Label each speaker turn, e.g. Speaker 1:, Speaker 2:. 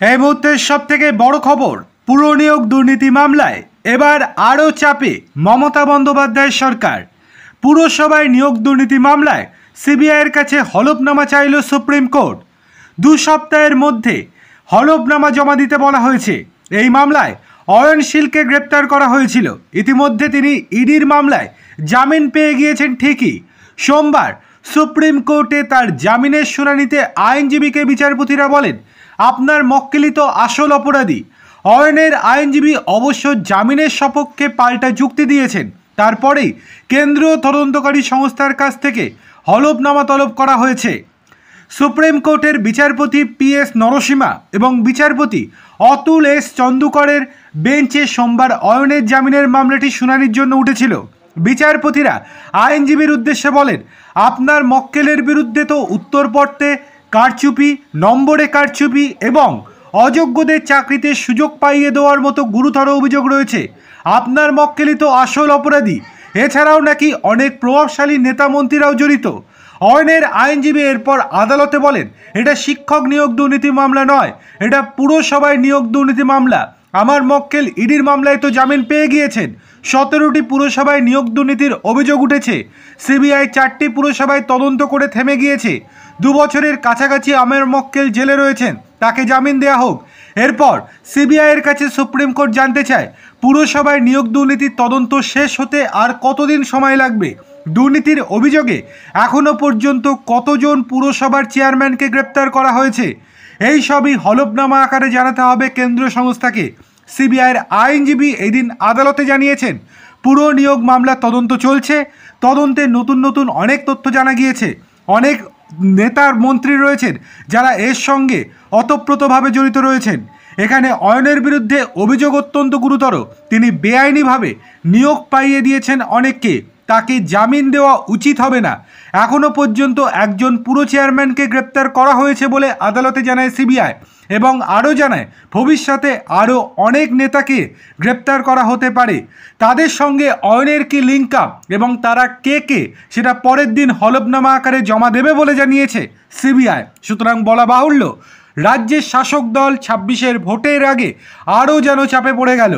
Speaker 1: এই মুহূর্তের সবথেকে বড় খবর, পুর নিয়োগ দুর্নীতি মামলায় এবার আরও চাপে মমতা বন্দ্যোপাধ্যায়ের সরকার। পুরসভায় নিয়োগ দুর্নীতি মামলায় সিবিআইয়ের কাছে হলফনামা চাইল সুপ্রিম কোর্ট। 2 সপ্তাহের মধ্যে হলফনামা জমা দিতে বলা হয়েছে। এই মামলায় অয়ন শীলকে গ্রেপ্তার করা হয়েছিল। ইতিমধ্যে তিনি ইডির মামলায় জামিন পেয়ে গিয়েছেন ঠিকই। সোমবার সুপ্রিম কোর্টে তার জামিনের শুনানিতে আইনজীবীকে বিচারপতিরা বলেন, আপনার মক্কেলই তো আসল অপরাধী। অয়নের আইনজীবী অবশ্য জামিনের সপক্ষে পাল্টা যুক্তি দিয়েছেন। তারপরেই কেন্দ্রীয় তদন্তকারী সংস্থার কাছ থেকে হলফনামা তলব করা হয়েছে। সুপ্রিম কোর্টের বিচারপতি PS নরসিমা এবং বিচারপতি অতুল S চন্দুকরের বেঞ্চে সোমবার অয়নের জামিনের মামলাটি শুনানির জন্য উঠেছিল। বিচারপতিরা আইনজীবীর উদ্দেশ্যে বলেন, আপনার মক্কেলের বিরুদ্ধে তো উত্তরপত্রে কারচুপি, নম্বরে কারচুপি এবং অযোগ্যদের চাকরিতে সুযোগ পাইয়ে দেওয়ার মতো গুরুতর অভিযোগ রয়েছে। আপনার মক্কেলই তো আসল অপরাধী। এছাড়াও নাকি অনেক প্রভাবশালী নেতা মন্ত্রীরাও জড়িত। অয়নের আইনজীবী এরপর আদালতে বলেন, এটা শিক্ষক নিয়োগ দুর্নীতি মামলা নয়, এটা পুরসভায় নিয়োগ দুর্নীতি মামলা। আমার মক্কেল ইডির মামলায় তো জামিন পেয়ে গিয়েছেন। 17টি পুরসভায় নিয়োগ দুর্নীতির অভিযোগ উঠেছে। সিবিআই 4টি পুরসভায় তদন্ত করে থেমে গিয়েছে। 2 বছরের কাছাকাছি আমার মক্কেল জেলে রয়েছেন, তাকে জামিন দেওয়া হোক। এরপর সিবিআইয়ের কাছে সুপ্রিম কোর্ট জানতে চায়, পুরসভায় নিয়োগ দুর্নীতির তদন্ত শেষ হতে আর কতদিন সময় লাগবে? দুর্নীতির অভিযোগে এখনও পর্যন্ত কতজন পুরসভার চেয়ারম্যানকে গ্রেপ্তার করা হয়েছে? এই সবই হলফনামা আকারে জানাতে হবে কেন্দ্রীয় সংস্থাকে। সিবিআইয়ের আইনজীবী এদিন আদালতে জানিয়েছেন, পুর নিয়োগ মামলার তদন্ত চলছে। তদন্তে নতুন নতুন অনেক তথ্য জানা গিয়েছে। অনেক নেতার মন্ত্রী রয়েছেন যারা এর সঙ্গে ওতপ্রোতভাবে জড়িত রয়েছেন। এখানে অয়নের বিরুদ্ধে অভিযোগ অত্যন্ত গুরুতর। তিনি বেআইনিভাবে নিয়োগ পাইয়ে দিয়েছেন অনেককে। তাকে জামিন দেওয়া উচিত হবে না। এখনও পর্যন্ত একজন পুরো চেয়ারম্যানকে গ্রেপ্তার করা হয়েছে বলে আদালতে জানায় সিবিআই এবং আরও জানায় ভবিষ্যতে আরও অনেক নেতাকে গ্রেপ্তার করা হতে পারে। তাদের সঙ্গে অয়নের কি লিঙ্ক আপ এবং তারা কে কে সেটা পরের দিন হলফনামা আকারে জমা দেবে বলে জানিয়েছে সিবিআই। সুতরাং বলা বাহুল্য, রাজ্যের শাসক দল 26-এর ভোটের আগে আরও যেন চাপে পড়ে গেল।